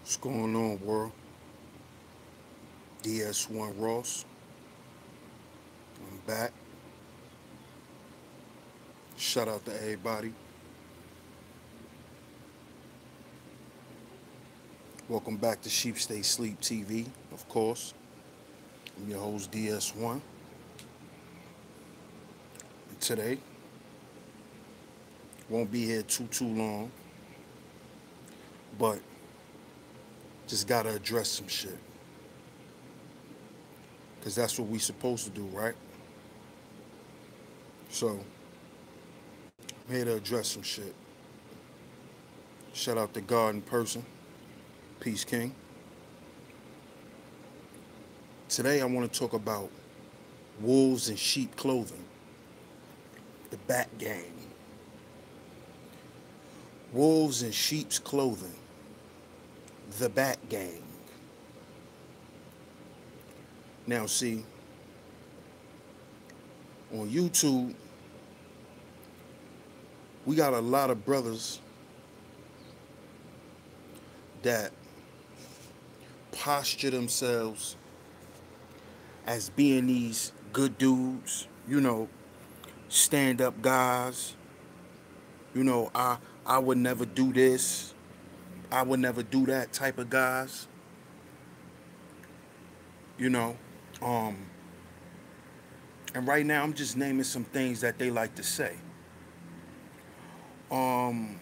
What's going on, world? DS1 Ross. I'm back. Shout out to everybody. Welcome back to Sheep Stay Sleep TV, of course. I'm your host, DS1. And today, won't be here too long, but just gotta address some shit. Because that's what we supposed to do, right? So, I'm here to address some shit. Shout out to God in person. Peace King. Today, I want to talk about wolves in sheep clothing. The Bat Gang. Wolves in sheep's clothing. The Bat Gang. Now, see, on YouTube, we got a lot of brothers that posture themselves as being these good dudes, stand up guys. I would never do this, I would never do that type of guys, you know. Um, and right now, I'm just naming some things that they like to say. Um,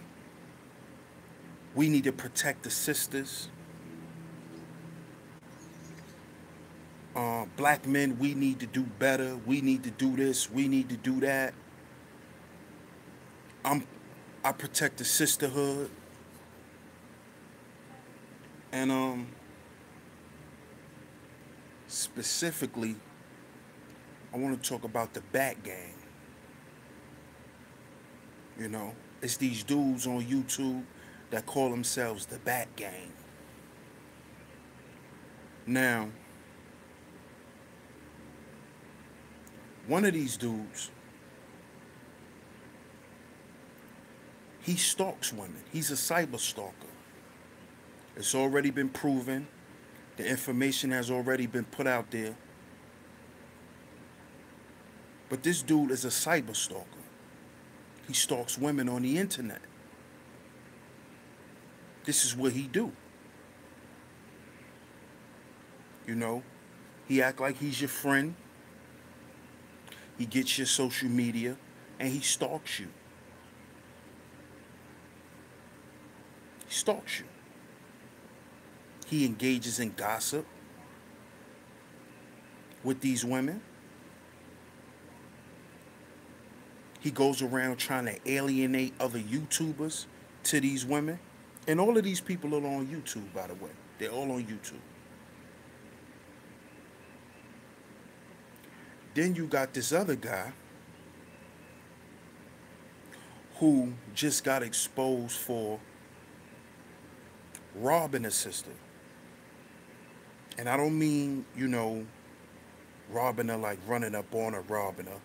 we need to protect the sisters. Black men, we need to do better. We need to do this. We need to do that. I'm, I protect the sisterhood, and specifically, I want to talk about the Bat Gang. You know, it's these dudes on YouTube that call themselves the Bat Gang. Now, one of these dudes, he stalks women. He's a cyber stalker. It's already been proven. The information has already been put out there. But this dude is a cyber stalker. He stalks women on the internet. This is what he do. You know, he act like he's your friend. He gets your social media and he stalks you. He stalks you. He engages in gossip with these women. He goes around trying to alienate other YouTubers to these women. And all of these people are on YouTube, by the way. They're all on YouTube. Then you got this other guy who just got exposed for robbing a sister. And I don't mean, robbing her like running up on her, robbing her.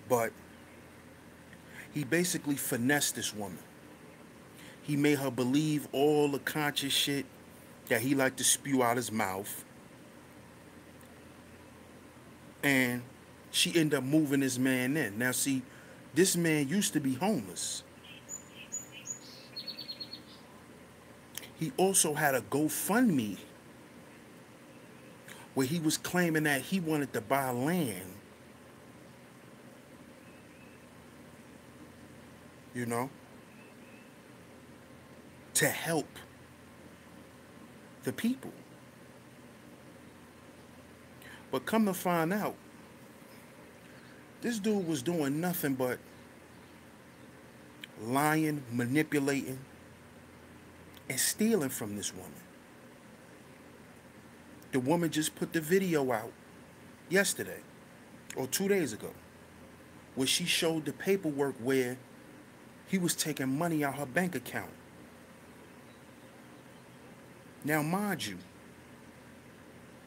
But he basically finessed this woman. He made her believe all the conscious shit that he liked to spew out his mouth. And she ended up moving this man in. Now, see, this man used to be homeless. He also had a GoFundMe where he was claiming that he wanted to buy land, you know, to help the people. But come to find out, this dude was doing nothing but lying, manipulating, and stealing from this woman. The woman just put the video out yesterday or 2 days ago where she showed the paperwork where he was taking money out her bank account. Now, mind you,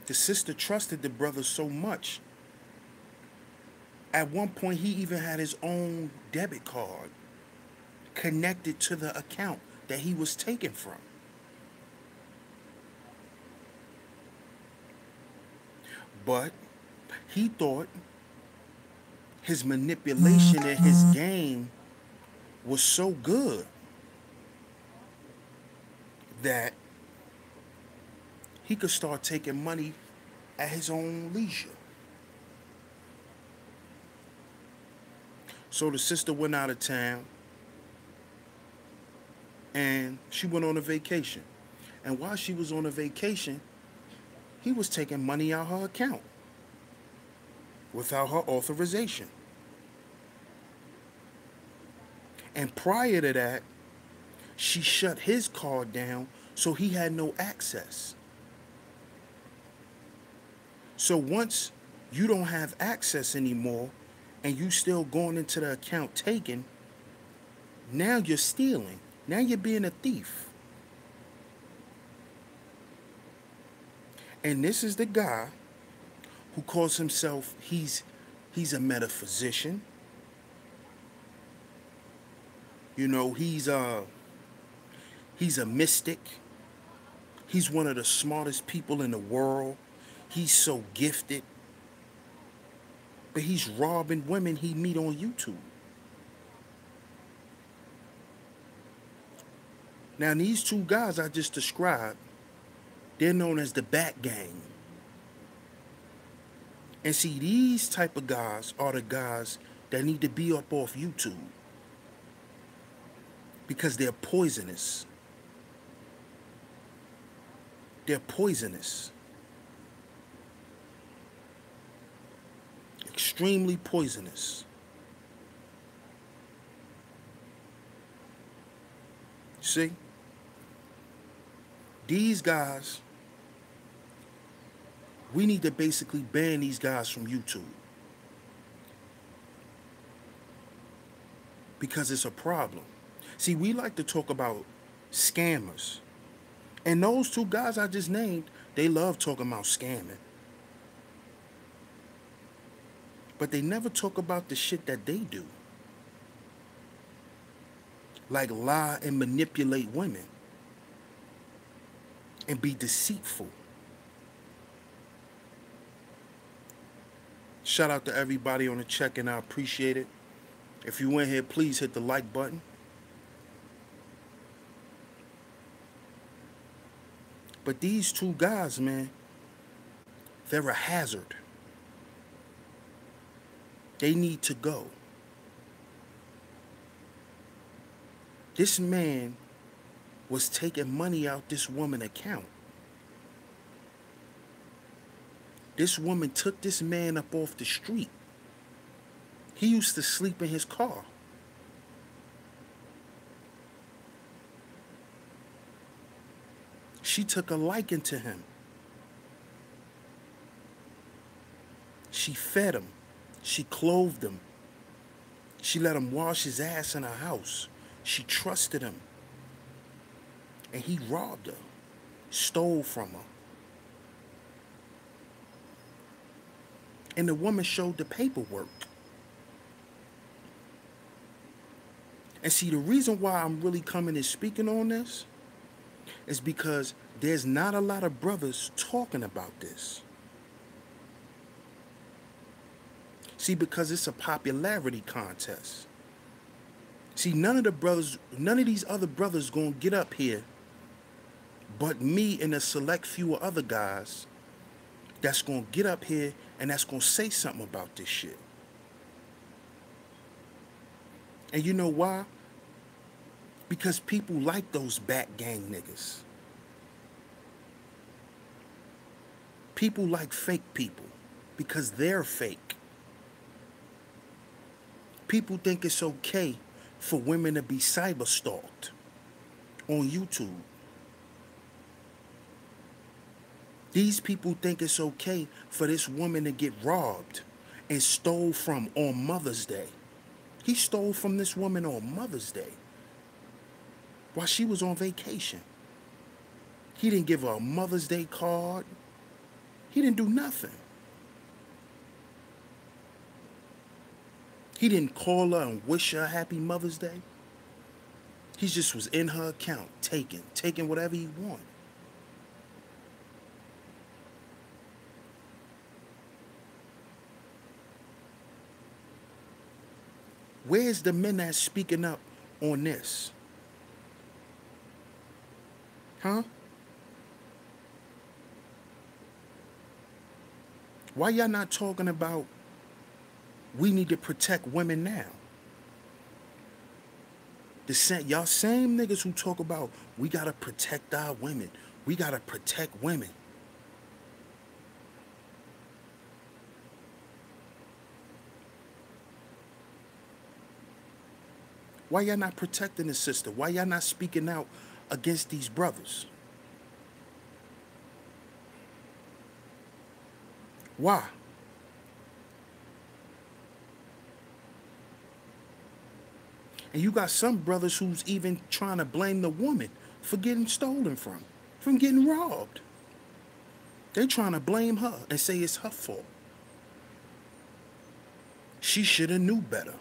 the sister trusted the brother so much. At one point, he even had his own debit card connected to the account that he was taken from. But he thought his manipulation and his game was so good that he could start taking money at his own leisure. So the sister went out of town and she went on a vacation. And while she was on a vacation, he was taking money out her account without her authorization. And prior to that, she shut his card down so he had no access. So once you don't have access anymore and you still going into the account taking, now you're stealing. Now you're being a thief. And this is the guy who calls himself, he's a metaphysician. You know, he's a mystic. He's one of the smartest people in the world. He's so gifted. But he's robbing women he meet on YouTube. Now, these two guys I just described, they're known as the Bat Gang. And see, these type of guys are the guys that need to be up off YouTube. Because they're poisonous. They're poisonous. Extremely poisonous. See? These guys, we need to basically ban these guys from YouTube. Because it's a problem. See, we like to talk about scammers. And those two guys I just named, they love talking about scamming. But they never talk about the shit that they do. Like lie and manipulate women. And be deceitful. Shout out to everybody on the check and I appreciate it. If you went here, please hit the like button. But these two guys, man, they're a hazard. They need to go. This man was taking money out this woman's account. This woman took this man up off the street. He used to sleep in his car. She took a liking to him. She fed him. She clothed him. She let him wash his ass in her house. She trusted him. And he robbed her, stole from her. And the woman showed the paperwork. And see, the reason why I'm really coming and speaking on this is because there's not a lot of brothers talking about this. See, because it's a popularity contest. See, none of these other brothers gonna get up here but me and a select few other guys that's gonna get up here and that's gonna say something about this shit. And you know why? Because people like those Bat Gang niggas. People like fake people because they're fake. People think it's okay for women to be cyber stalked on YouTube. These people think it's okay for this woman to get robbed and stole from on Mother's Day. He stole from this woman on Mother's Day while she was on vacation. He didn't give her a Mother's Day card. He didn't do nothing. He didn't call her and wish her a happy Mother's Day. He just was in her account, taking whatever he wanted. Where's the men that's speaking up on this? Huh? Why y'all not talking about we need to protect women now? Y'all same niggas who talk about we gotta protect our women. We gotta protect women. Why y'all not protecting the sister? Why y'all not speaking out against these brothers? Why? And you got some brothers who's even trying to blame the woman for getting stolen from getting robbed. They trying to blame her and say it's her fault. She should have knew better.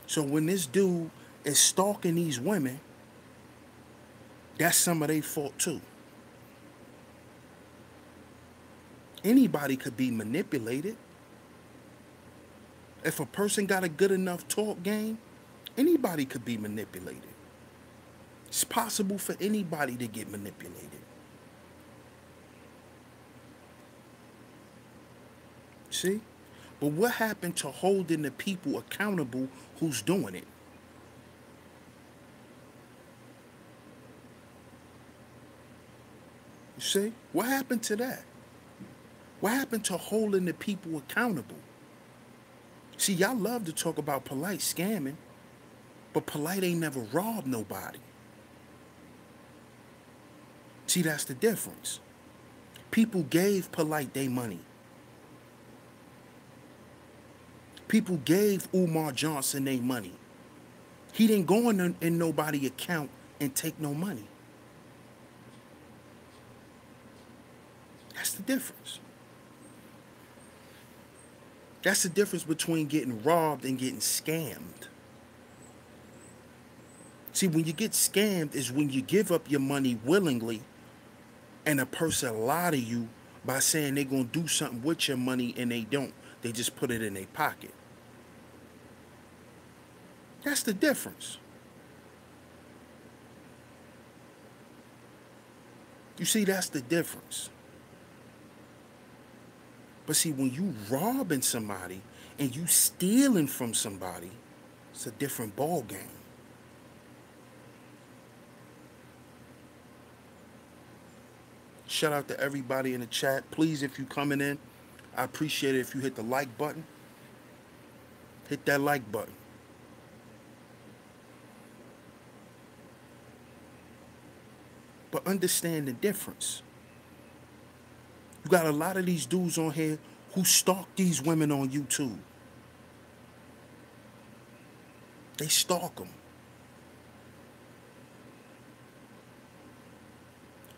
So when this dude is stalking these women, that's some of their fault too. Anybody could be manipulated. If a person got a good enough talk game, anybody could be manipulated. It's possible for anybody to get manipulated. See? But what happened to holding the people accountable who's doing it? You see? What happened to that? What happened to holding the people accountable? See, y'all love to talk about Polite scamming, but Polite ain't never robbed nobody. See, that's the difference. People gave Polite their money. People gave Umar Johnson their money. He didn't go in nobody's account and take no money. That's the difference. That's the difference between getting robbed and getting scammed. See, when you get scammed is when you give up your money willingly and a person lie to you by saying they're going to do something with your money and they don't. They just put it in their pocket. That's the difference. You see, that's the difference. But see, when you robbing somebody and you stealing from somebody, it's a different ball game. Shout out to everybody in the chat. Please, if you coming in, I appreciate it if you hit the like button. Hit that like button. But understand the difference. You got a lot of these dudes on here who stalk these women on YouTube. They stalk them.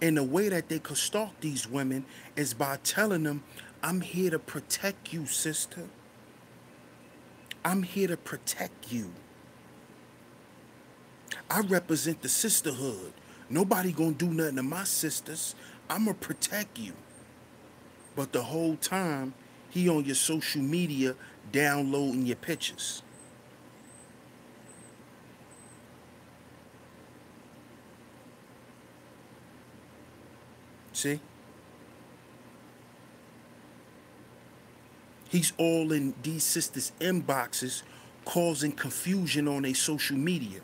And the way that they could stalk these women is by telling them, I'm here to protect you, sister. I'm here to protect you. I represent the sisterhood. Nobody gonna do nothing to my sisters. I'ma protect you. But the whole time, he on your social media downloading your pictures. See? He's all in these sisters' inboxes causing confusion on their social media,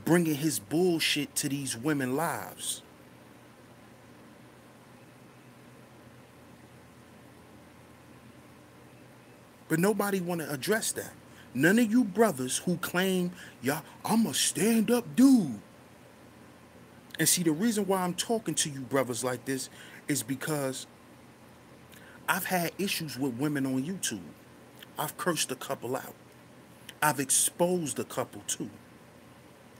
bringing his bullshit to these women's lives. But nobody want to address that. None of you brothers who claim, y'all, I'm a stand-up dude. And see, the reason why I'm talking to you brothers like this is because I've had issues with women on YouTube. I've cursed a couple out. I've exposed a couple too.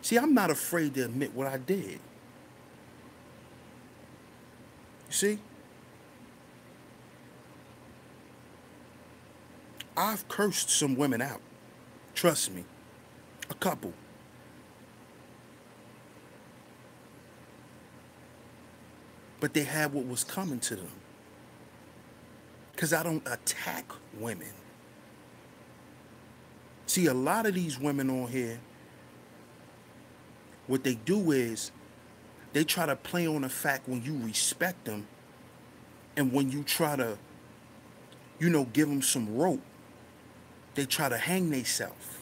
See, I'm not afraid to admit what I did. You see? I've cursed some women out. Trust me. A couple. But they had what was coming to them. Because I don't attack women. See, a lot of these women on here, what they do is they try to play on the fact when you respect them and when you try to, give them some rope, they try to hang themselves.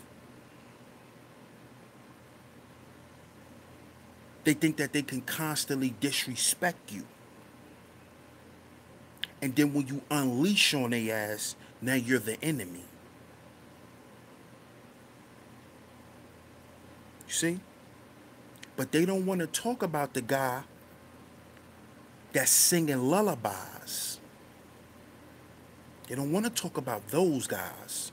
They think that they can constantly disrespect you. And then when you unleash on their ass, now you're the enemy. You see? But they don't want to talk about the guy that's singing lullabies. They don't want to talk about those guys.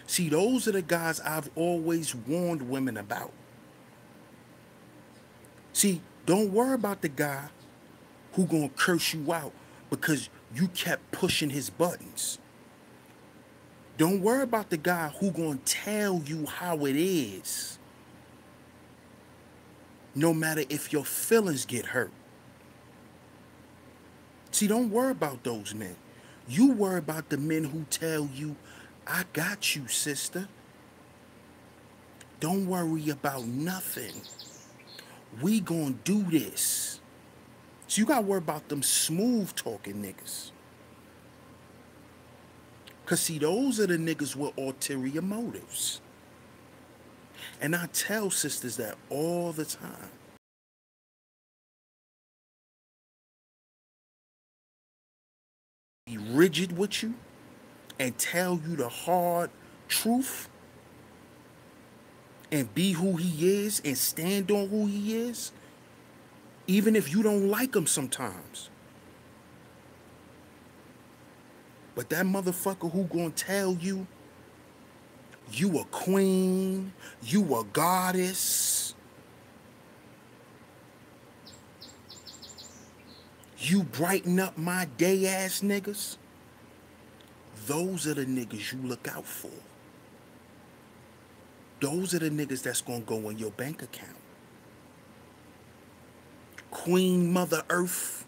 See, those are the guys I've always warned women about. See, don't worry about the guy who gonna curse you out because you kept pushing his buttons. Don't worry about the guy who gonna tell you how it is, no matter if your feelings get hurt. See, don't worry about those men. You worry about the men who tell you, I got you, sister. Don't worry about nothing. We gonna do this. So you gotta worry about them smooth talking niggas. Cause see, those are the niggas with ulterior motives. And I tell sisters that all the time. Be rigid with you and tell you the hard truth and be who he is and stand on who he is, even if you don't like him sometimes. But that motherfucker who gonna tell you, you a queen, you a goddess, you brighten up my day ass niggas, those are the niggas you look out for. Those are the niggas that's gonna go in your bank account. Queen Mother Earth,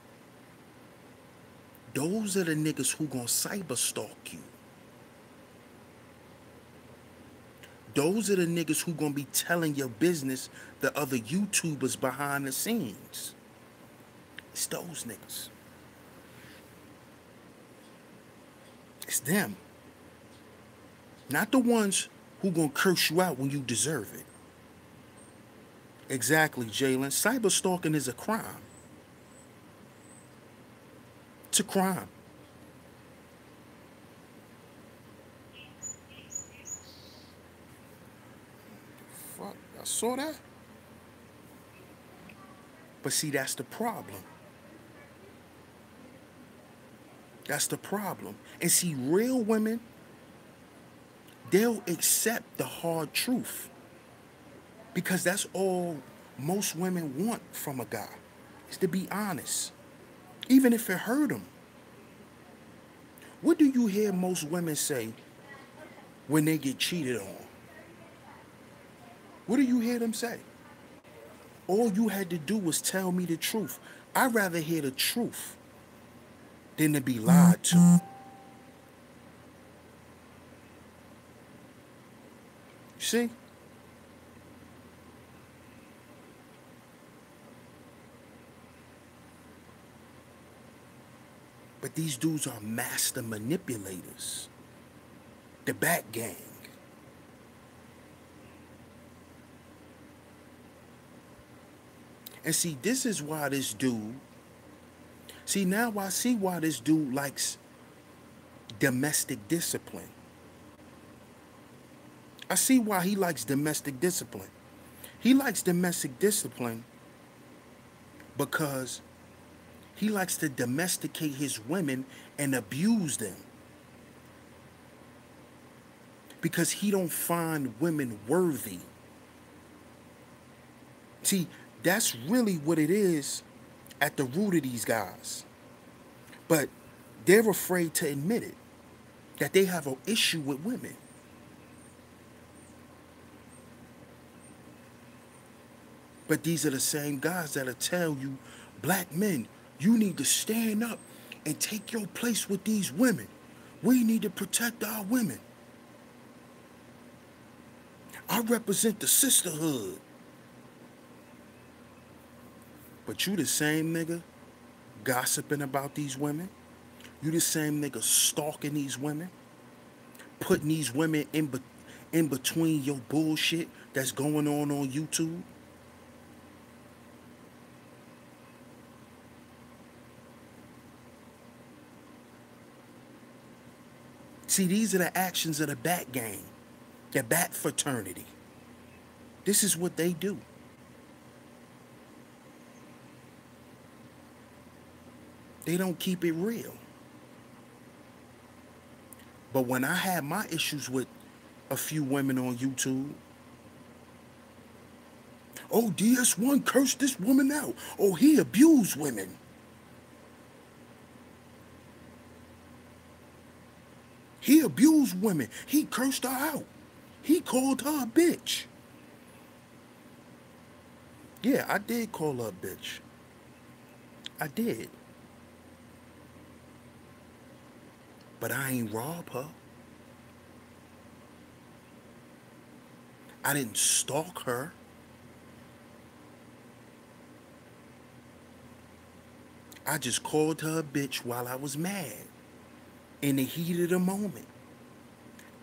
those are the niggas who gonna cyber stalk you. Those are the niggas who gonna be telling your business the other YouTubers behind the scenes. It's those niggas. It's them. Not the ones who gonna curse you out when you deserve it. Exactly, Jalen. Cyber stalking is a crime. It's a crime. Fuck, I saw that. But see, that's the problem. That's the problem. And see, real women, they'll accept the hard truth. Because that's all most women want from a guy, is to be honest. Even if it hurt them. What do you hear most women say when they get cheated on? What do you hear them say? All you had to do was tell me the truth. I'd rather hear the truth than to be lied to. You see? But these dudes are master manipulators. The Bat Gang. And see, this is why this dude... See, now I see why this dude likes domestic discipline. I see why he likes domestic discipline. He likes domestic discipline because he likes to domesticate his women and abuse them. Because he don't find women worthy. See, that's really what it is at the root of these guys. But they're afraid to admit it, that they have an issue with women. But these are the same guys that'll tell you, black men, you need to stand up and take your place with these women. We need to protect our women. I represent the sisterhood. But you the same nigga gossiping about these women. You the same nigga stalking these women. Putting these women in between your bullshit that's going on YouTube. See, these are the actions of the Bat Gang, the Bat Fraternity. This is what they do. They don't keep it real. But when I had my issues with a few women on YouTube, oh, DS1 cursed this woman out. Oh, he abused women. He abused women. He cursed her out. He called her a bitch. Yeah, I did call her a bitch. I did. But I ain't rob her. I didn't stalk her. I just called her a bitch while I was mad, in the heat of the moment,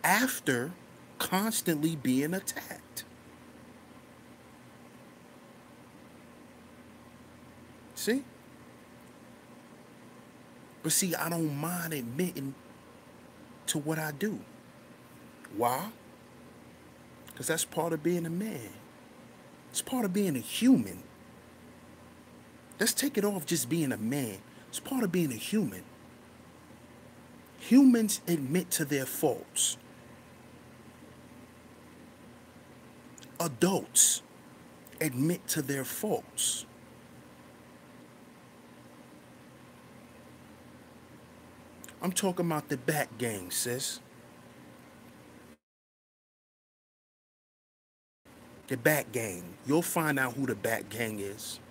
after constantly being attacked. See? But see, I don't mind admitting to what I do. Why? Because that's part of being a man. It's part of being a human. Let's take it off just being a man. It's part of being a human. Humans admit to their faults. Adults admit to their faults. I'm talking about the Bat Gang, sis. The Bat Gang. You'll find out who the Bat Gang is.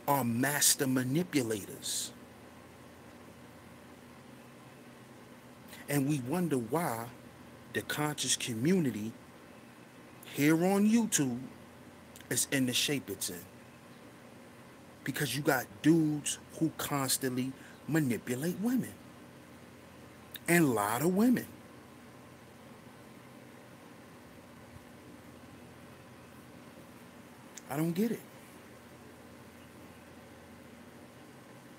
Are master manipulators. And we wonder why the conscious community here on YouTube is in the shape it's in. Because you got dudes who constantly manipulate women. And lie to women. I don't get it.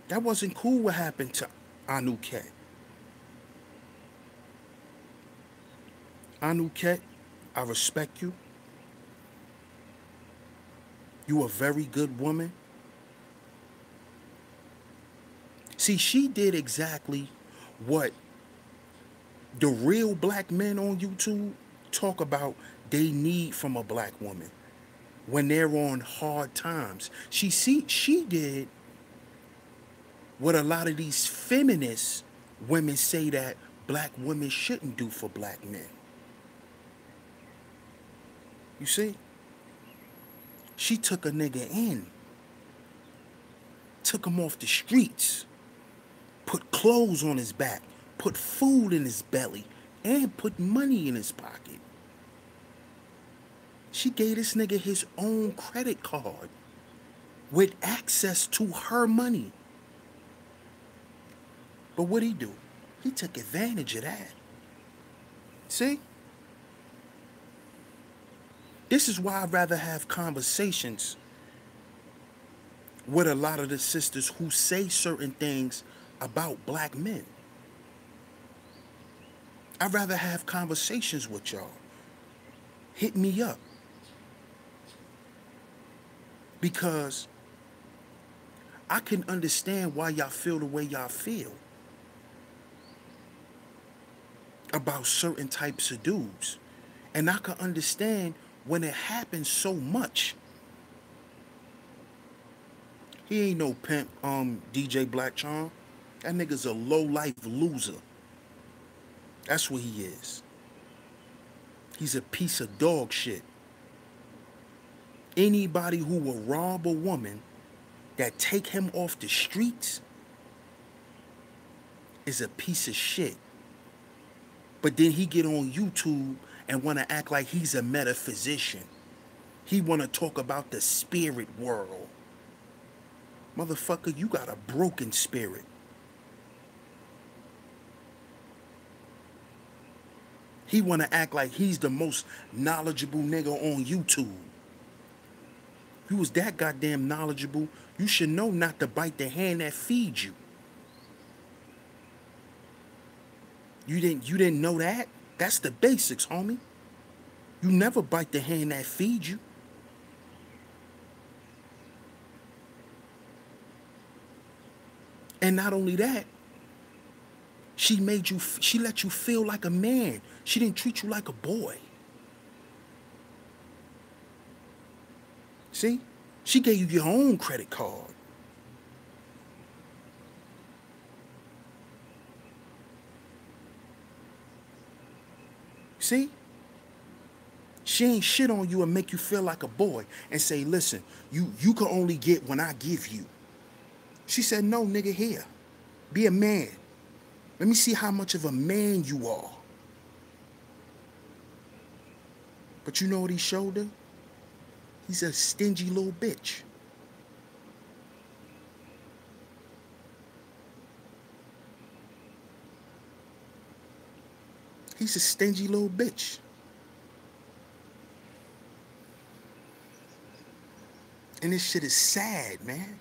That wasn't cool what happened to Anuket. Anuket, I respect you. You a very good woman. See, she did exactly what the real black men on YouTube talk about they need from a black woman when they're on hard times. She did what a lot of these feminist women say that black women shouldn't do for black men. You see? She took a nigga in, took him off the streets, put clothes on his back, put food in his belly, and put money in his pocket. She gave this nigga his own credit card with access to her money. But what'd he do? He took advantage of that. See? This is why I'd rather have conversations with a lot of the sisters who say certain things about black men. I'd rather have conversations with y'all. Hit me up. Because I can understand why y'all feel the way y'all feel about certain types of dudes. And I can understand when it happens so much. He ain't no pimp, DJ Black Charm. That nigga's a low-life loser. That's what he is. He's a piece of dog shit. Anybody who will rob a woman that take him off the streets is a piece of shit. But then he get on YouTube and want to act like he's a metaphysician. He want to talk about the spirit world. Motherfucker, you got a broken spirit. He want to act like he's the most knowledgeable nigga on YouTube. If you was that goddamn knowledgeable, you should know not to bite the hand that feeds you. You didn't know that? That's the basics, homie. You never bite the hand that feeds you. And not only that, she let you feel like a man. She didn't treat you like a boy. See? She gave you your own credit card. See? She ain't shit on you and make you feel like a boy and say, listen, you can only get when I give you. She said, no, nigga, here. Be a man. Let me see how much of a man you are. But you know what he showed her? He's a stingy little bitch. He's a stingy little bitch. And this shit is sad, man.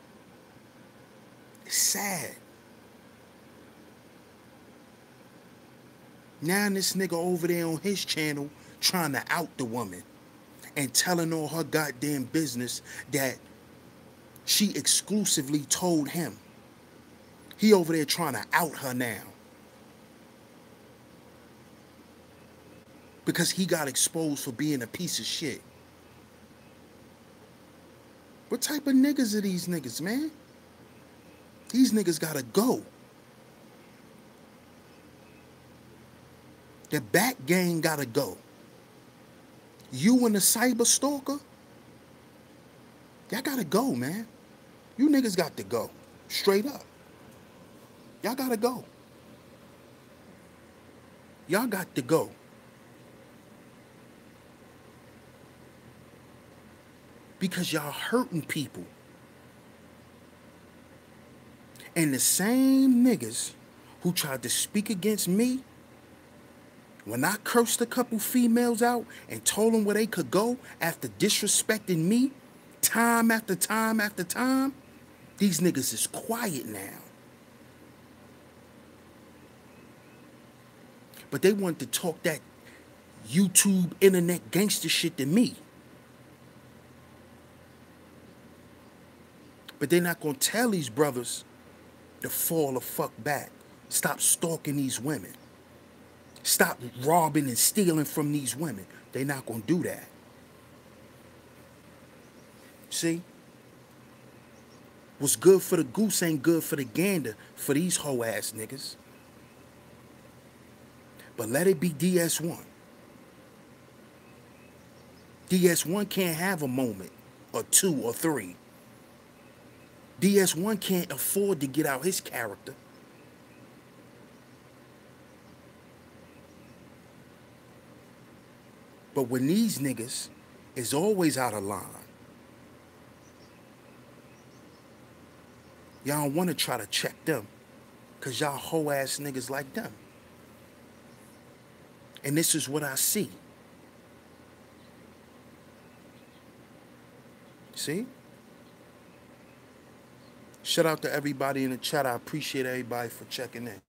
It's sad. Now this nigga over there on his channel trying to out the woman and telling all her goddamn business that she exclusively told him. He over there trying to out her now. Because he got exposed for being a piece of shit. What type of niggas are these niggas, man? These niggas gotta go. The back gang gotta go. You and the cyber stalker, y'all gotta go, man. You niggas got to go. Straight up. Y'all gotta go. Y'all got to go. Because y'all hurting people. And the same niggas who tried to speak against me, when I cursed a couple females out and told them where they could go after disrespecting me, time after time after time, these niggas is quiet now. But they want to talk that YouTube internet gangster shit to me. But they're not going to tell these brothers to fall the fuck back. Stop stalking these women. Stop robbing and stealing from these women. They're not going to do that. See? What's good for the goose ain't good for the gander for these hoe ass niggas. But let it be DS1. DS1 can't have a moment or two or three. DS1 can't afford to get out his character. But when these niggas is always out of line, y'all don't want to try to check them because y'all hoe ass niggas like them. And this is what I see. See? Shout out to everybody in the chat. I appreciate everybody for checking in.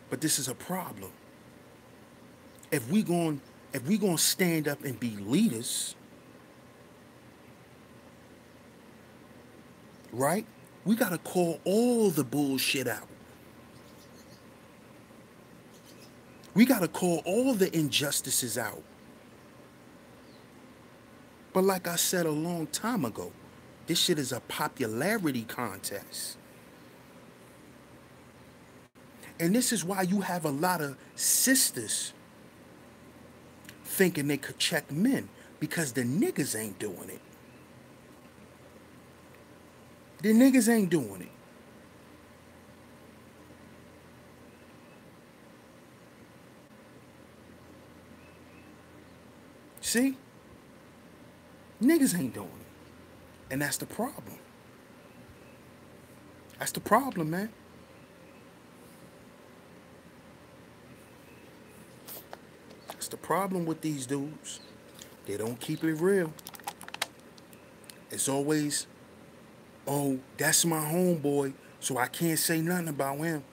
But this is a problem. If we gonna stand up and be leaders, right? We gotta call all the bullshit out. We gotta call all the injustices out. But like I said a long time ago, this shit is a popularity contest. And this is why you have a lot of sisters thinking they could check men, because the niggas ain't doing it. The niggas ain't doing it. See? Niggas ain't doing it. And that's the problem. That's the problem, man. That's the problem with these dudes. They don't keep it real. It's always, oh, that's my homeboy, so I can't say nothing about him.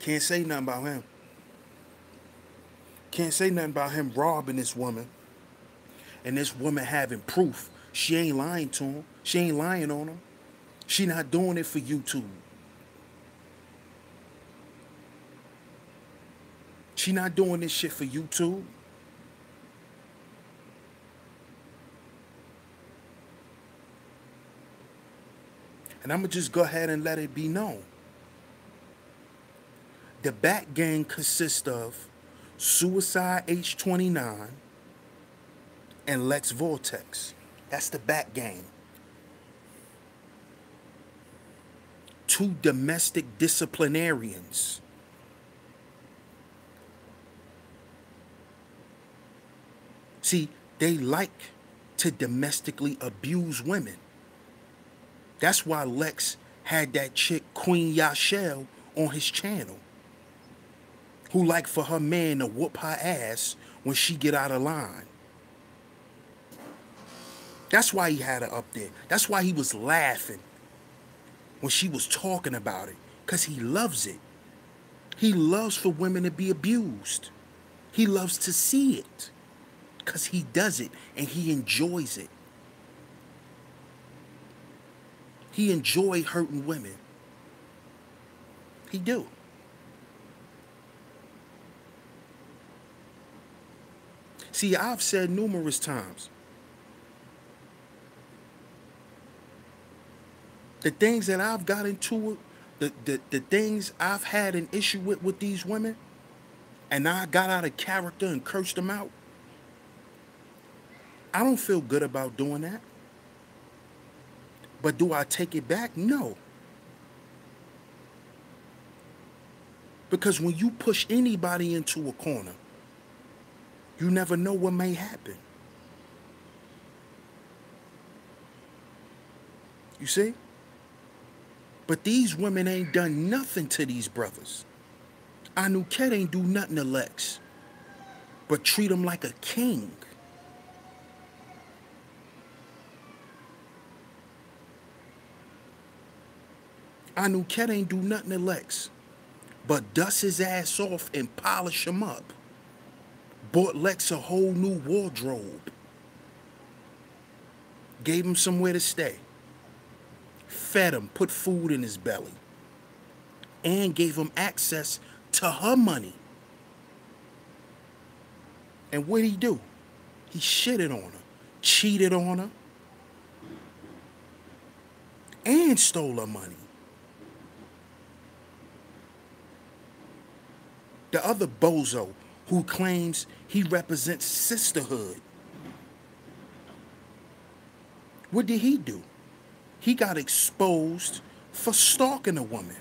Can't say nothing about him. Can't say nothing about him robbing this woman and this woman having proof. She ain't lying to him. She ain't lying on him. She not doing it for YouTube. She not doing this shit for YouTube. And I'm going to just go ahead and let it be known. The Bat Gang consists of Suicide H29 and Lex Vortex. That's the Bat Gang. Two domestic disciplinarians. See, they like to domestically abuse women. That's why Lex had that chick, Queen Yashel, on his channel, who like for her man to whoop her ass when she get out of line. That's why he had her up there. That's why he was laughing when she was talking about it, because he loves it. He loves for women to be abused. He loves to see it because he does it and he enjoys it. He enjoy hurting women. He do. See, I've said numerous times, the things that I've got into it, the things I've had an issue with these women, and I got out of character and cursed them out, I don't feel good about doing that. But do I take it back? No. Because when you push anybody into a corner, you never know what may happen. You see? But these women ain't done nothing to these brothers. Anuket ain't do nothing to Lex, but treat him like a king. Anuket ain't do nothing to Lex, but dust his ass off and polish him up. Bought Lex a whole new wardrobe. Gave him somewhere to stay. Fed him, put food in his belly. And gave him access to her money. And what'd he do? He shitted on her, cheated on her, and stole her money. The other bozo who claims he represents sisterhood. What did he do? He got exposed for stalking a woman.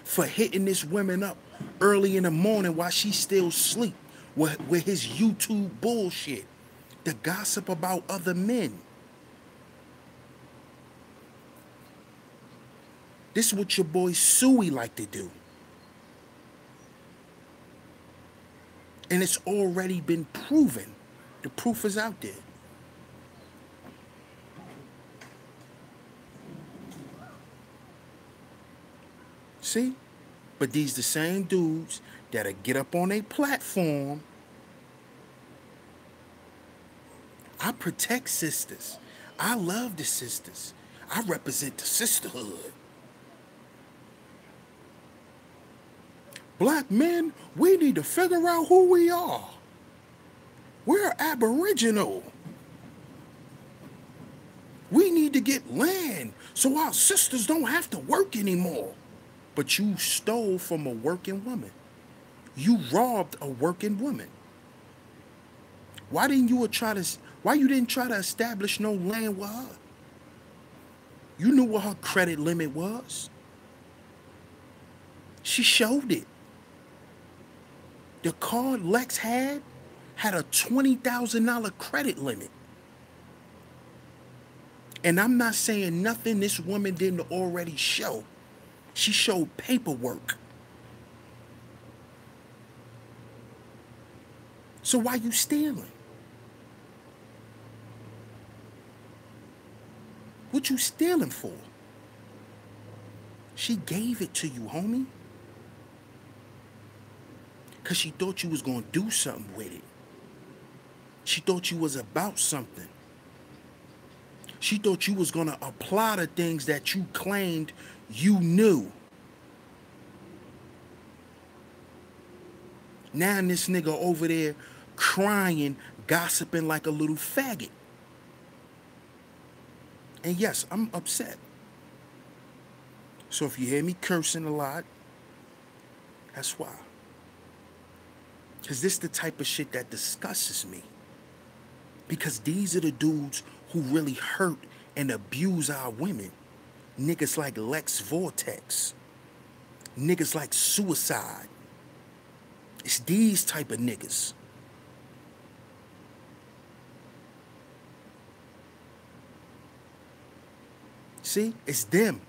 For hitting this woman up early in the morning while she still asleep with his YouTube bullshit. The gossip about other men. This is what your boy Suey like to do. And it's already been proven. The proof is out there. See? But these the same dudes that'll get up on a platform. I protect sisters. I love the sisters. I represent the sisterhood. Black men, we need to figure out who we are. We're Aboriginal. We need to get land so our sisters don't have to work anymore. But you stole from a working woman. You robbed a working woman. Why didn't you try to? Why you didn't try to establish no land with her? You knew what her credit limit was. She showed it. The card Lex had a $20,000 credit limit. And I'm not saying nothing this woman didn't already show. She showed paperwork. So why you stealing? What you stealing for? She gave it to you, homie. Because she thought you was going to do something with it. She thought you was about something. She thought you was going to apply the things that you claimed you knew. Now this nigga over there crying, gossiping like a little faggot. And yes, I'm upset. So if you hear me cursing a lot, that's why. Because this is the type of shit that disgusts me. Because these are the dudes who really hurt and abuse our women. Niggas like Lex Vortex. Niggas like Suicide. It's these type of niggas. See? It's them.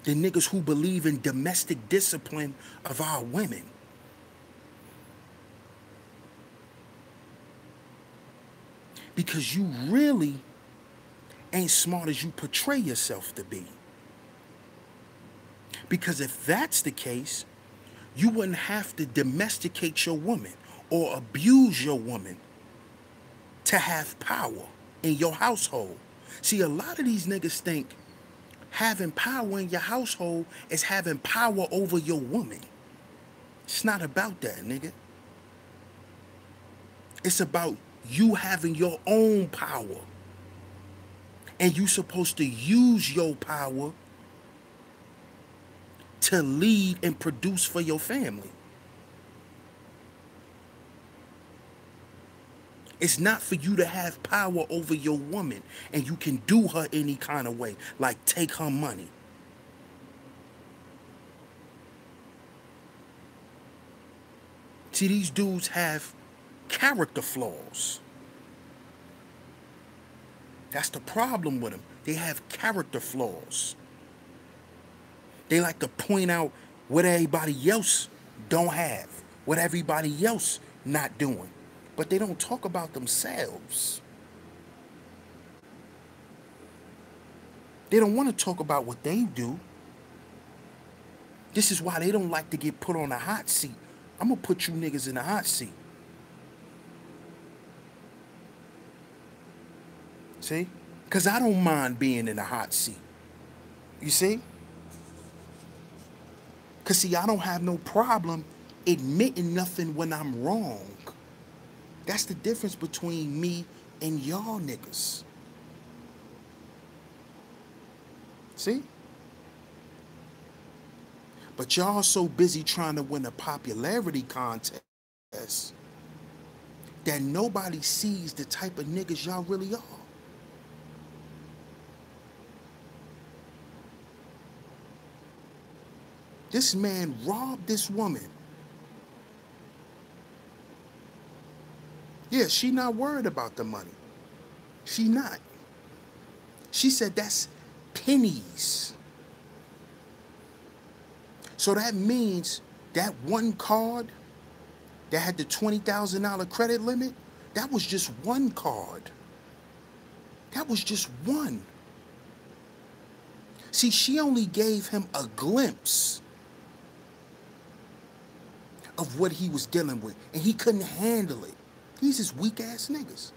The niggas who believe in domestic discipline of our women. Because you really ain't smart as you portray yourself to be. Because if that's the case, you wouldn't have to domesticate your woman or abuse your woman to have power in your household. See, a lot of these niggas think having power in your household is having power over your woman. It's not about that, nigga. It's about you having your own power. And you supposed to use your power to lead and produce for your family. It's not for you to have power over your woman and you can do her any kind of way, like take her money. See, these dudes have character flaws. That's the problem with them. They have character flaws. They like to point out what everybody else don't have, what everybody else not doing. But they don't talk about themselves. They don't want to talk about what they do. This is why they don't like to get put on a hot seat. I'm going to put you niggas in a hot seat. See? Because I don't mind being in a hot seat. You see? Because, see, I don't have no problem admitting nothing when I'm wrong. That's the difference between me and y'all niggas. See? But y'all so busy trying to win a popularity contest that nobody sees the type of niggas y'all really are. This man robbed this woman. Yeah, she not worried about the money. She not. She said that's pennies. So that means that one card that had the $20,000 credit limit, that was just one card. That was just one. See, she only gave him a glimpse of what he was dealing with, and he couldn't handle it. He's just weak ass niggas.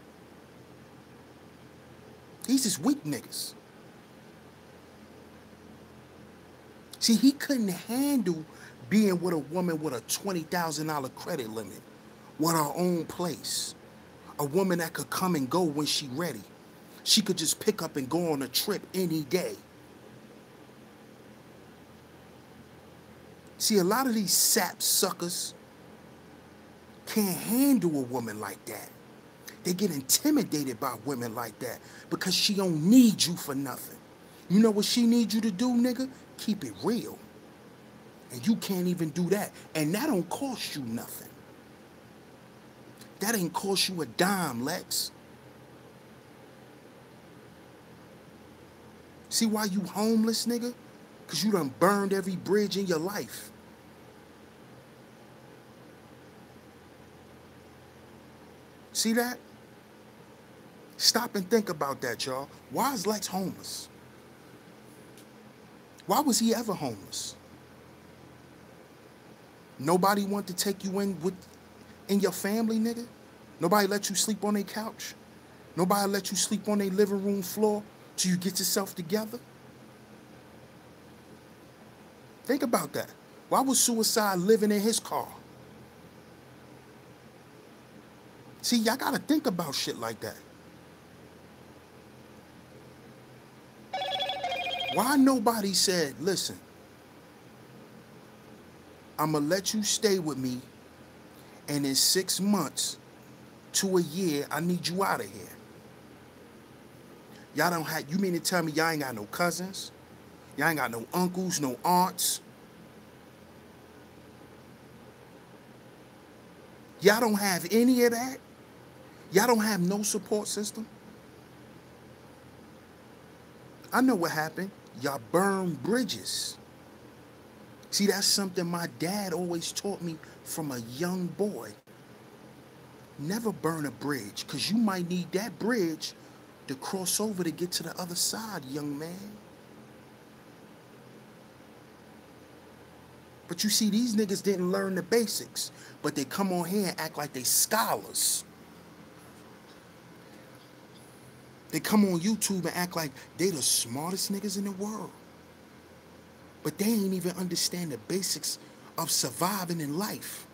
He's just weak niggas. See, he couldn't handle being with a woman with a $20,000 credit limit, with her own place. A woman that could come and go when she ready. She could just pick up and go on a trip any day. See, a lot of these sap suckers can't handle a woman like that. They get intimidated by women like that because she don't need you for nothing. You know what she needs you to do, nigga? Keep it real. And you can't even do that. And that don't cost you nothing. That ain't cost you a dime, Lex. See why you homeless, nigga? Because you done burned every bridge in your life. See that? Stop and think about that, y'all. Why is Lex homeless? Why was he ever homeless? Nobody want to take you in your family, nigga? Nobody let you sleep on their couch? Nobody let you sleep on their living room floor till you get yourself together? Think about that. Why was Suicide living in his car? See, y'all gotta think about shit like that. Why nobody said, listen, I'm gonna let you stay with me, and in 6 months to a year, I need you out of here. Y'all don't have, you mean to tell me y'all ain't got no cousins? Y'all ain't got no uncles, no aunts? Y'all don't have any of that? Y'all don't have no support system? I know what happened. Y'all burned bridges. See, that's something my dad always taught me from a young boy. Never burn a bridge, because you might need that bridge to cross over to get to the other side, young man. But you see, these niggas didn't learn the basics, but they come on here and act like they scholars. They come on YouTube and act like they the smartest niggas in the world. But they ain't even understand the basics of surviving in life.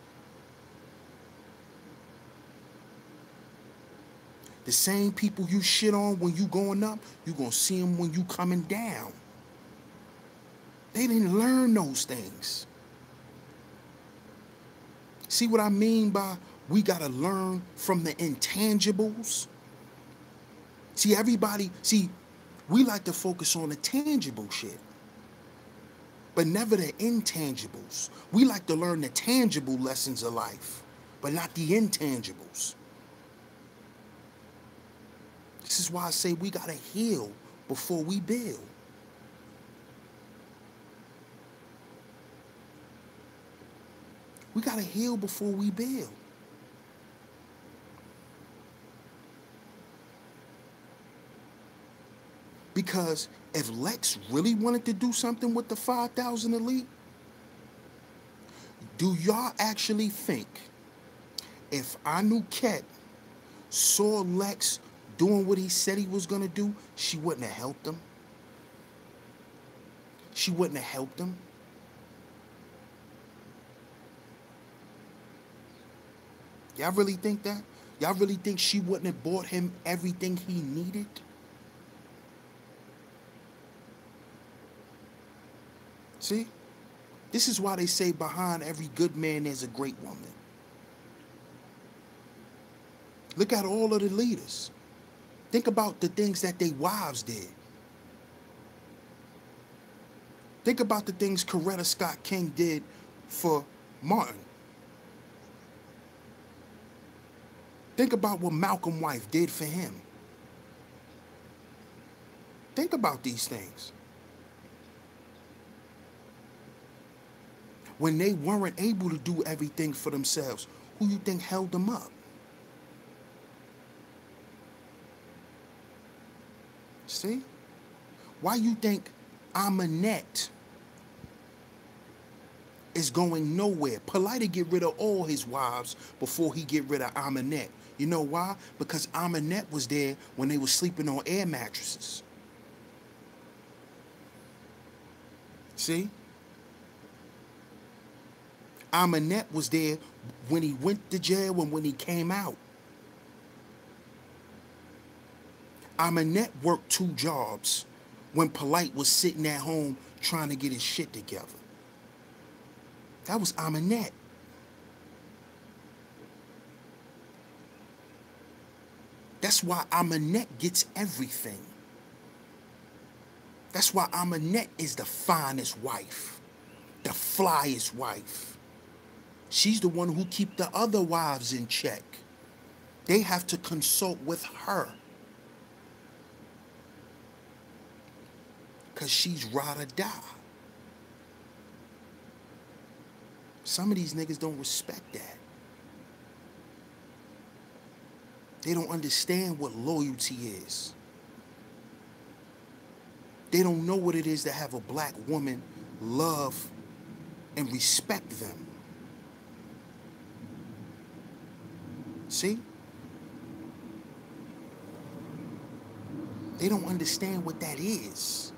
The same people you shit on when you going up, you gonna see them when you coming down. They didn't learn those things. See what I mean by we gotta learn from the intangibles? See, we like to focus on the tangible shit, but never the intangibles. We like to learn the tangible lessons of life, but not the intangibles. This is why I say we gotta heal before we build. We gotta heal before we build. Because if Lex really wanted to do something with the 5,000 Elite, do y'all actually think if Anuket saw Lex doing what he said he was gonna do, she wouldn't have helped him? She wouldn't have helped him? Y'all really think that? Y'all really think she wouldn't have bought him everything he needed? See? This is why they say behind every good man there's a great woman. Look at all of the leaders. Think about the things that their wives did. Think about the things Coretta Scott King did for Martin. Think about what Malcolm's wife did for him. Think about these things. When they weren't able to do everything for themselves, who you think held them up? See? Why you think Aminette is going nowhere? Polite get rid of all his wives before he get rid of Aminette. You know why? Because Aminette was there when they were sleeping on air mattresses. See? Aminette was there when he went to jail and when he came out. Aminette worked 2 jobs when Polite was sitting at home trying to get his shit together. That was Aminette. That's why Aminette gets everything. That's why Aminette is the finest wife, the flyest wife. She's the one who keep the other wives in check. They have to consult with her. Because she's ride or die. Some of these niggas don't respect that. They don't understand what loyalty is. They don't know what it is to have a black woman love and respect them. See? They don't understand what that is.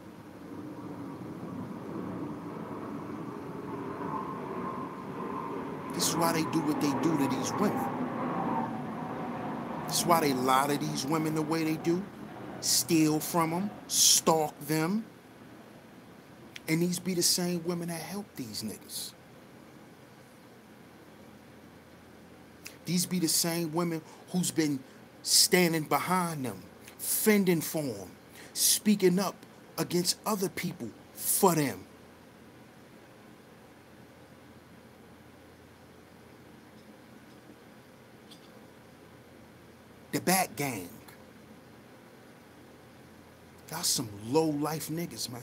This is why they do what they do to these women. This is why they lie to these women the way they do. Steal from them, stalk them. And these be the same women that help these niggas. These be the same women who's been standing behind them, fending for them, speaking up against other people for them. The Bat Gang. Y'all some low-life niggas, man.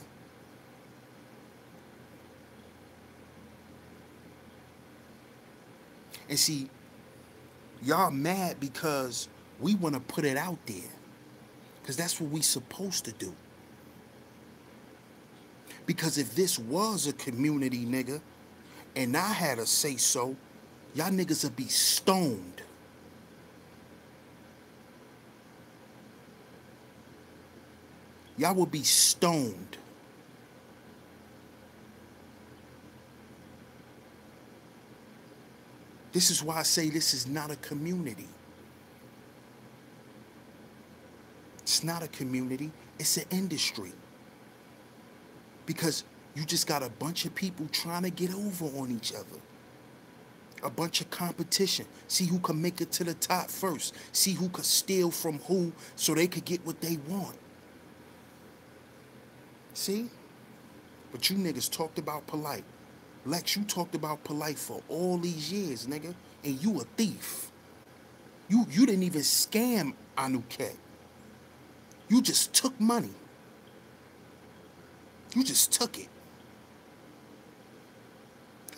And see, y'all mad because we want to put it out there. Because that's what we supposed to do. Because if this was a community, nigga, and I had a say-so, y'all niggas would be stoned. Y'all will be stoned. This is why I say this is not a community. It's not a community, it's an industry. Because you just got a bunch of people trying to get over on each other. A bunch of competition. See who can make it to the top first. See who could steal from who so they could get what they want. See? But you niggas talked about Polite. Lex, you talked about Polite for all these years, nigga. And you a thief. You didn't even scam Anuket. You just took money. You just took it.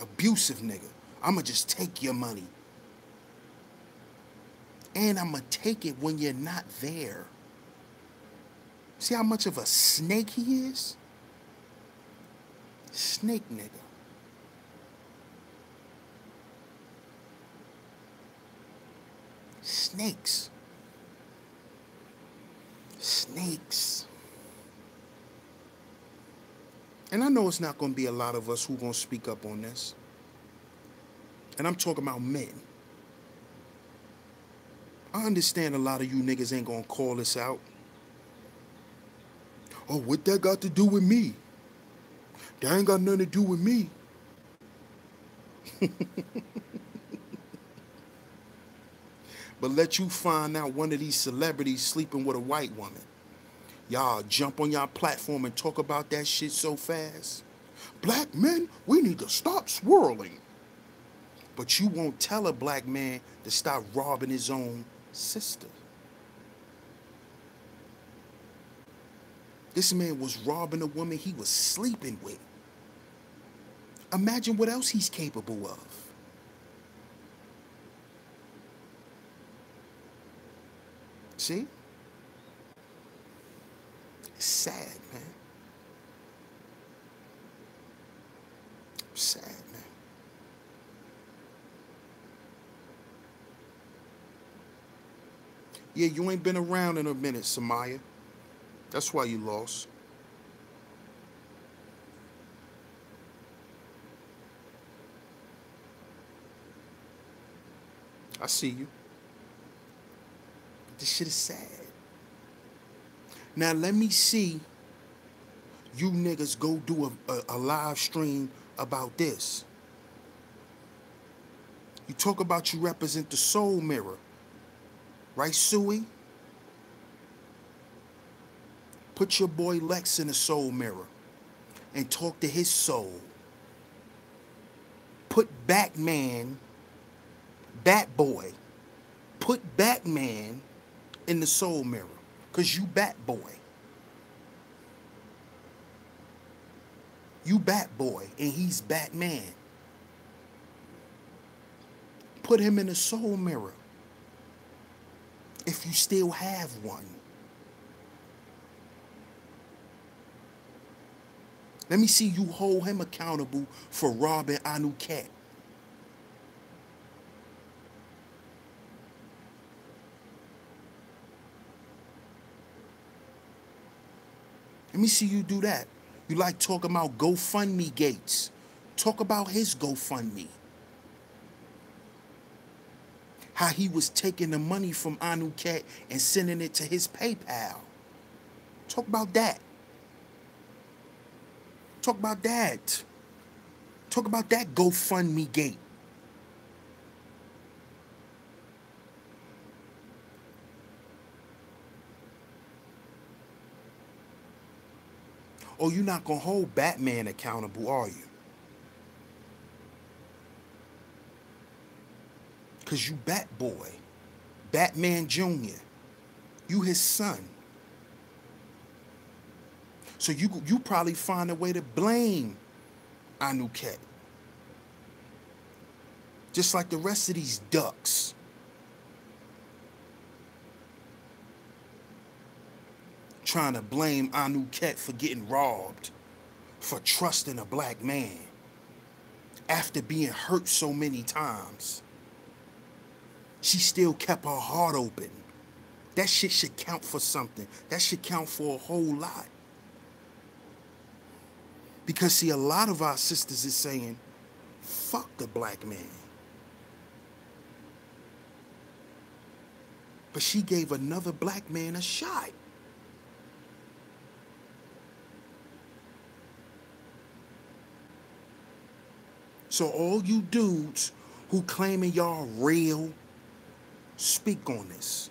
Abusive nigga. I'ma just take your money. And I'ma take it when you're not there. See how much of a snake he is? Snake nigga. Snakes. Snakes. And I know it's not going to be a lot of us who going to speak up on this. And I'm talking about men. I understand a lot of you niggas ain't going to call this out. Oh, what that got to do with me? That ain't got nothing to do with me. But let you find out one of these celebrities sleeping with a white woman. Y'all jump on y'all platform and talk about that shit so fast. Black men, we need to stop swirling. But you won't tell a black man to stop robbing his own sister. This man was robbing a woman he was sleeping with. Imagine what else he's capable of. See? It's sad, man. Sad, man. Yeah, you ain't been around in a minute, Samaya. That's why you lost. I see you. This shit is sad. Now let me see you niggas go do a live stream about this. You talk about you represent the soul mirror, right, Suey? Put your boy Lex in the soul mirror and talk to his soul. Put Batman, Batboy, put Batman in the soul mirror, because you Batboy. You Batboy and he's Batman. Put him in the soul mirror, if you still have one. Let me see you hold him accountable for robbing Anuket. Let me see you do that. You like talking about GoFundMe Gates. Talk about his GoFundMe. How he was taking the money from Anuket and sending it to his PayPal. Talk about that. Talk about that. Talk about that GoFundMe Gate. Oh, you're not going to hold Batman accountable, are you? Because you Batboy. Batman Jr. You his son. So you probably find a way to blame Anuket. Just like the rest of these ducks. Trying to blame Anuket for getting robbed, for trusting a black man after being hurt so many times. She still kept her heart open. That shit should count for something. That should count for a whole lot. Because see, a lot of our sisters is saying, fuck the black man. But she gave another black man a shot. So all you dudes who claiming y'all real, speak on this.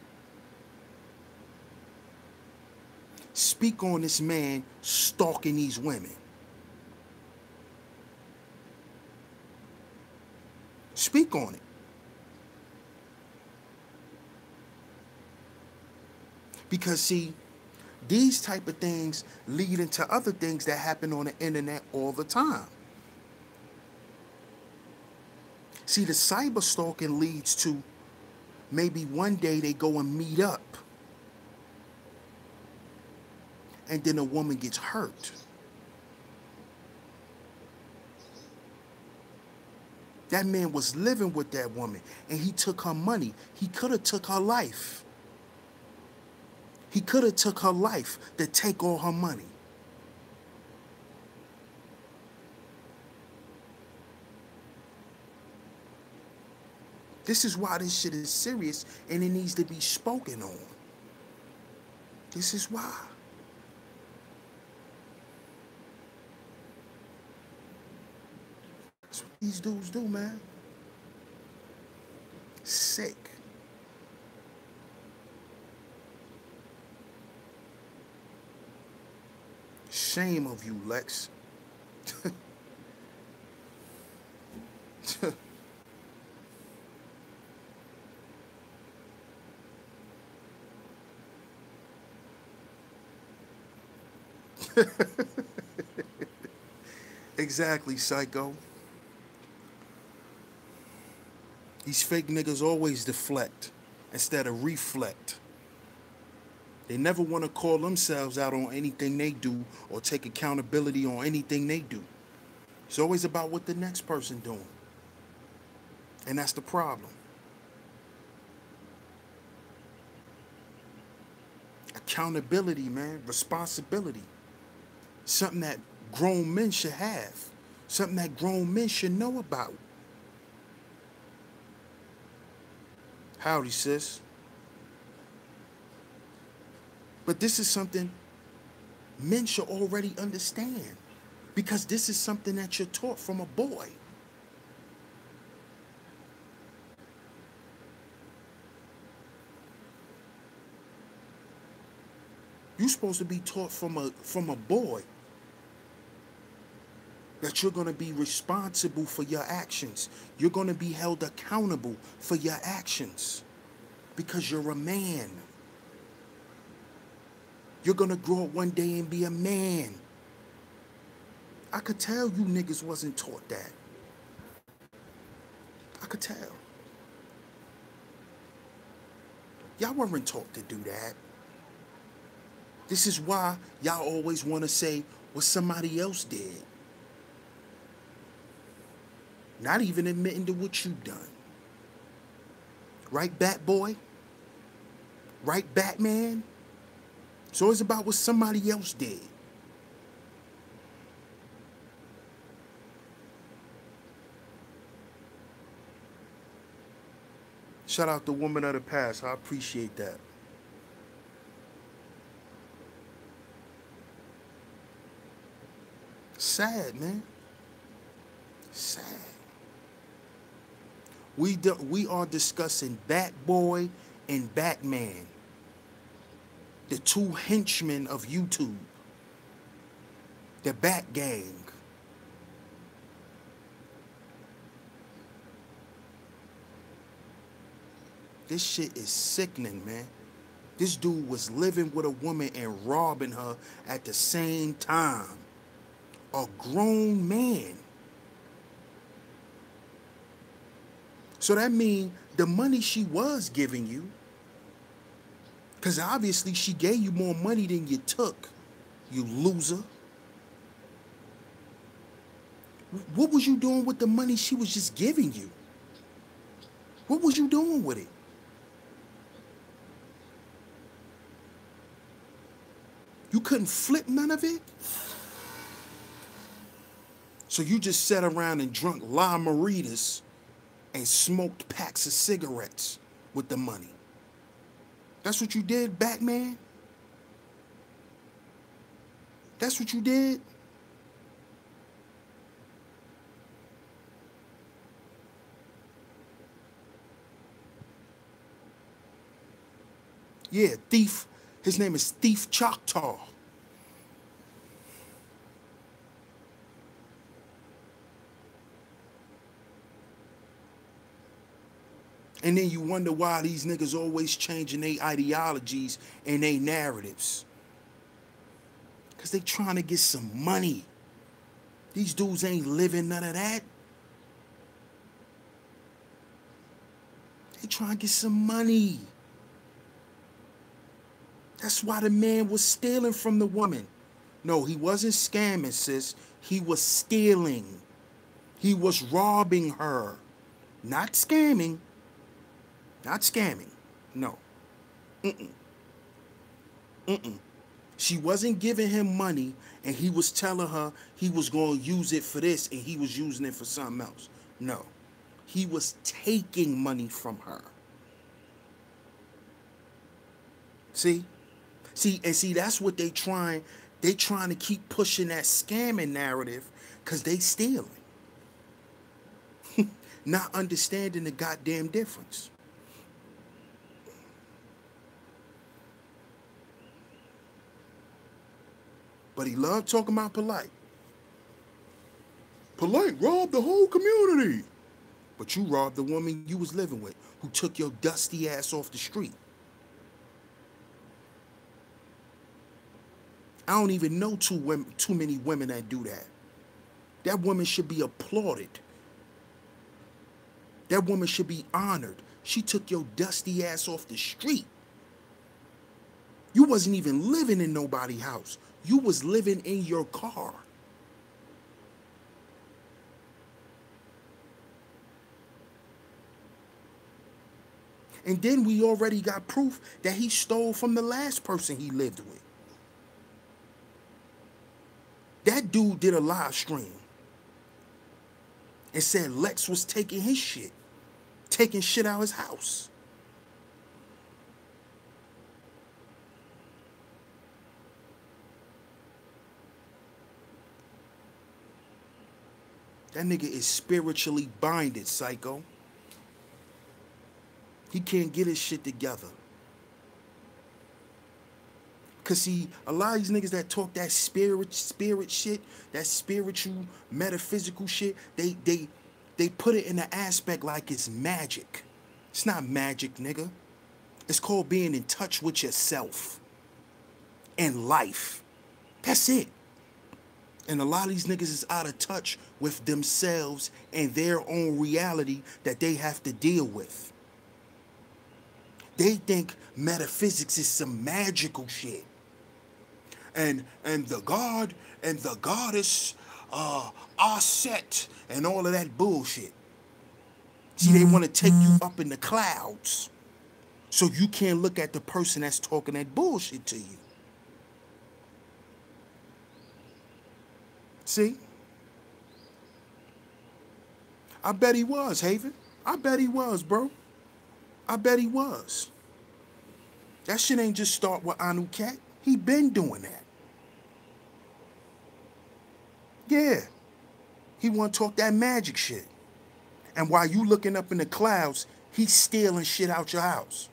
Speak on this man stalking these women. Speak on it. Because see, these type of things lead into other things that happen on the internet all the time. See, the cyber stalking leads to maybe one day they go and meet up and then a woman gets hurt. That man was living with that woman and he took her money. He could have took her life. He could have took her life to take all her money. This is why this shit is serious and it needs to be spoken on. This is why. That's what these dudes do, man. Sick. Shame of you, Lex. Exactly, psycho. These fake niggas always deflect instead of reflect. They never want to call themselves out on anything they do or take accountability on anything they do. It's always about what the next person doing. And that's the problem. Accountability, man, responsibility. Something that grown men should have. Something that grown men should know about. Howdy, sis. But this is something men should already understand. Because this is something that you're taught from a boy. You're supposed to be taught from a boy that you're going to be responsible for your actions. You're going to be held accountable for your actions because you're a man. You're going to grow up one day and be a man. I could tell you niggas wasn't taught that. I could tell. Y'all weren't taught to do that. This is why y'all always want to say what somebody else did. Not even admitting to what you done. Right, Batboy? Right, Batman? So it's about what somebody else did. Shout out to Woman of the Past. I appreciate that. Sad, man. Sad. We are discussing Batboy and Batman, the two henchmen of YouTube, the Bat Gang. This shit is sickening, man. This dude was living with a woman and robbing her at the same time. A grown man. So that means the money she was giving you, because obviously she gave you more money than you took, you loser. What was you doing with the money she was just giving you? What was you doing with it? You couldn't flip none of it? So you just sat around and drunk La Maritas and smoked packs of cigarettes with the money. That's what you did, Batman? That's what you did? Yeah, Thief. His name is Thief Choctaw. And then you wonder why these niggas always changing their ideologies and their narratives. Because they trying to get some money. These dudes ain't living none of that. They trying to get some money. That's why the man was stealing from the woman. No, he wasn't scamming, sis. He was stealing. He was robbing her. Not scamming. Not scamming. No. Mm-mm. Mm-mm. She wasn't giving him money and he was telling her he was going to use it for this and he was using it for something else. No. He was taking money from her. See? See, that's what they trying to keep pushing that scamming narrative because they stealing. Not understanding the goddamn difference. But he loved talking about Polite. Polite robbed the whole community. But you robbed the woman you was living with who took your dusty ass off the street. I don't even know too many women that do that. That woman should be applauded. That woman should be honored. She took your dusty ass off the street. You wasn't even living in nobody's house. You was living in your car. And then we already got proof that he stole from the last person he lived with. That dude did a live stream and said Lex was taking his shit, taking shit out of his house. That nigga is spiritually binded, psycho. He can't get his shit together. Cause see, a lot of these niggas that talk that spirit shit, that spiritual, metaphysical shit, they put it in an aspect like it's magic. It's not magic, nigga. It's called being in touch with yourself and life. That's it. And a lot of these niggas is out of touch with themselves and their own reality that they have to deal with. They think metaphysics is some magical shit. And the god and the goddess are set and all of that bullshit. See, they want to take you up in the clouds so you can't look at the person that's talking that bullshit to you. See? I bet he was, Haven. I bet he was, bro. I bet he was. That shit ain't just start with Anukat. He been doing that. Yeah. He want to talk that magic shit. And while you looking up in the clouds, he's stealing shit out your house.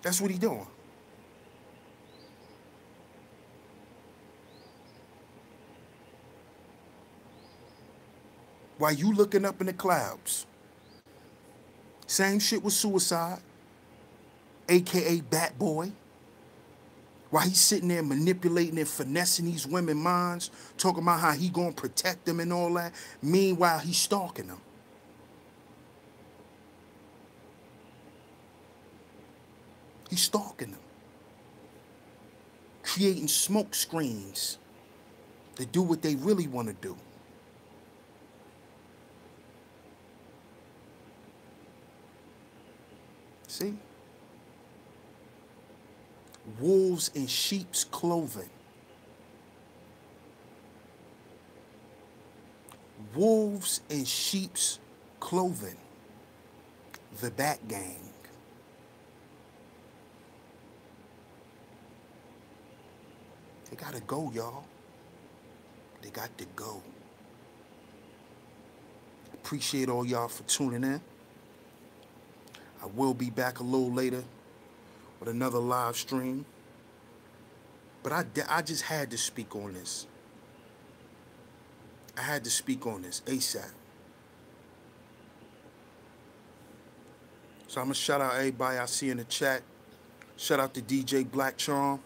That's what he doing. While you looking up in the clouds. Same shit with Suicide, aka Bat Boy. While he's sitting there manipulating and finessing these women's minds, talking about how he gonna protect them and all that. Meanwhile, he's stalking them. He's stalking them. Creating smoke screens to do what they really want to do. See? Wolves in sheep's clothing. Wolves in sheep's clothing. The Bat Gang. They gotta go, y'all. They got to go. Appreciate all y'all for tuning in. I will be back a little later with another live stream. But I just had to speak on this. I had to speak on this ASAP. So I'm going to shout out everybody I see in the chat. Shout out to DJ Black Charm.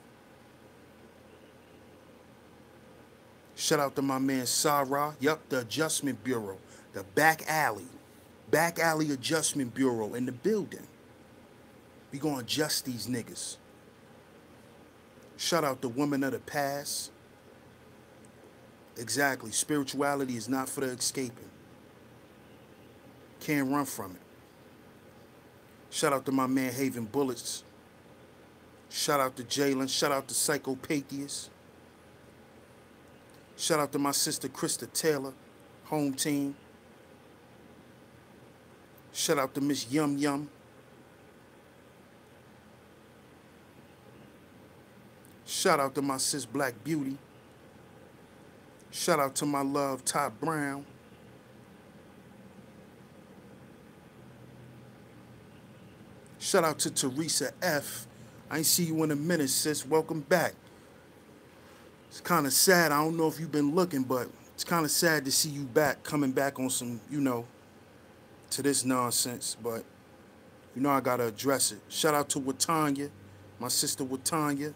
Shout out to my man Sarah. Yup, the Adjustment Bureau. The Back Alley. Back Alley Adjustment Bureau in the building. We gonna adjust these niggas. Shout out to Women of the Past. Exactly. Spirituality is not for the escaping. Can't run from it. Shout out to my man Haven Bullets. Shout out to Jalen. Shout out to Psychopatheus. Shout out to my sister Krista Taylor, home team. Shout out to Miss Yum Yum. Shout out to my sis Black Beauty. Shout out to my love Top Brown. Shout out to Teresa F. I ain't see you in a minute, sis. Welcome back. It's kind of sad. I don't know if you've been looking, but it's kind of sad to see you back, coming back on some, you know, to this nonsense. But, you know, I got to address it. Shout out to Watanya, my sister Watanya.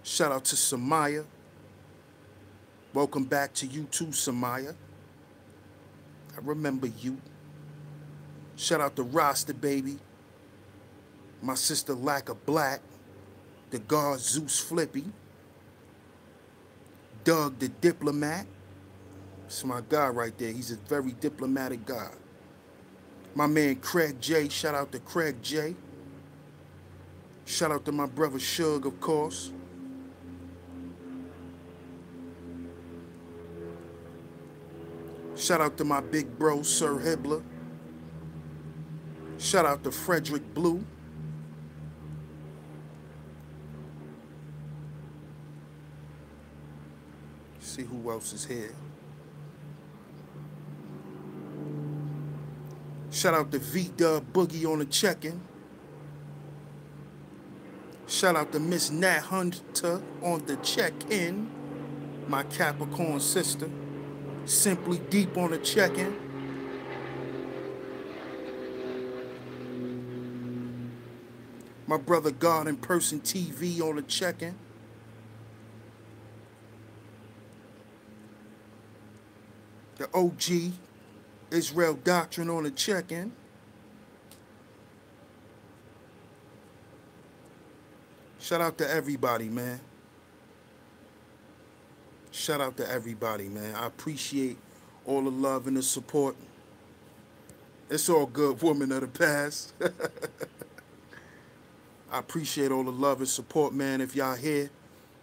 Shout out to Samaya. Welcome back to you too, Samaya. I remember you. Shout out to Rasta Baby. My sister Lack of Black. The God Zeus Flippy. Doug the Diplomat. That's my guy right there. He's a very diplomatic guy. My man Craig J. Shout out to Craig J. Shout out to my brother Shug, of course. Shout out to my big bro, Sir Hibbler. Shout out to Frederick Blue. See who else is here. Shout out to V-Dub Boogie on the check-in. Shout out to Miss Nat Hunter on the check-in. My Capricorn sister. Simply Deep on the check-in. My brother God in Person TV on the check-in. The OG Israel Doctrine on the check-in. Shout out to everybody, man. Shout out to everybody, man. I appreciate all the love and the support. It's all good, woman of the past. I appreciate all the love and support, man. If y'all here,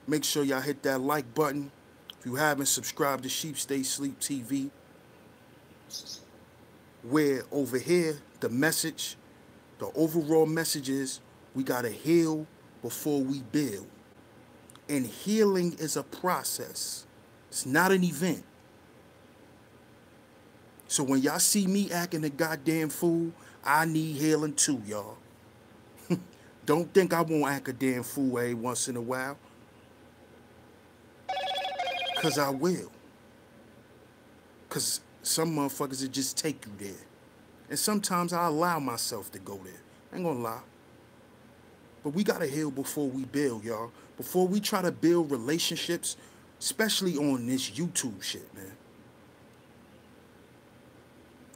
make sure y'all hit that like button. If you haven't subscribed to Sheep Stay Sleep TV, where over here, the message, the overall message is we got to heal before we build. And healing is a process. It's not an event. So when y'all see me acting a goddamn fool, I need healing too, y'all. Don't think I won't act a damn fool every once in a while. Because I will. Because some motherfuckers will just take you there. And sometimes I allow myself to go there. I ain't gonna lie. But we gotta heal before we build, y'all. Before we try to build relationships, especially on this YouTube shit, man.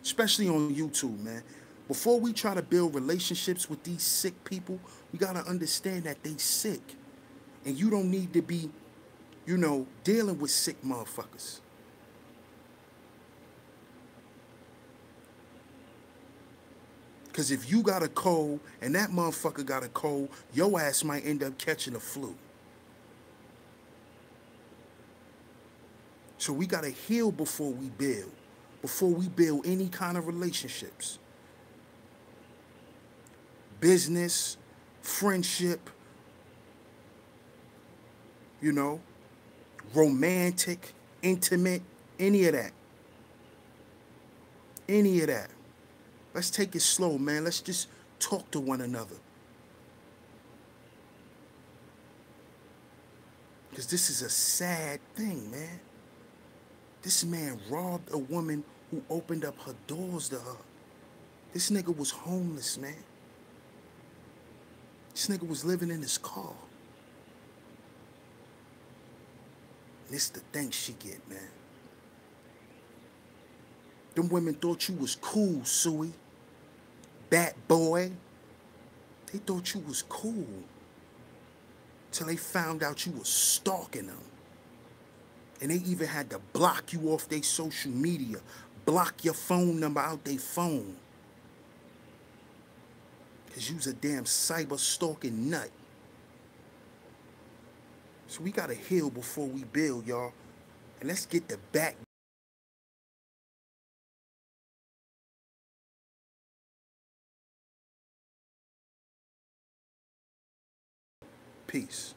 Especially on YouTube, man. Before we try to build relationships with these sick people, we gotta understand that they sick. And you don't need to be, dealing with sick motherfuckers. Because if you got a cold and that motherfucker got a cold, your ass might end up catching a flu. So we got to heal before we build any kind of relationships. Business, friendship, romantic, intimate, any of that. Any of that. Let's take it slow, man. Let's just talk to one another. Because this is a sad thing, man. This man robbed a woman who opened up her doors to her. This nigga was homeless, man. This nigga was living in his car. And it's the thanks she get, man. Them women thought you was cool, Suey. Bat boy. They thought you was cool. Till they found out you was stalking them. And they even had to block you off their social media. Block your phone number out their phone. Because you's a damn cyber stalking nut. So we got to heal before we build, y'all. And let's get the back. Peace.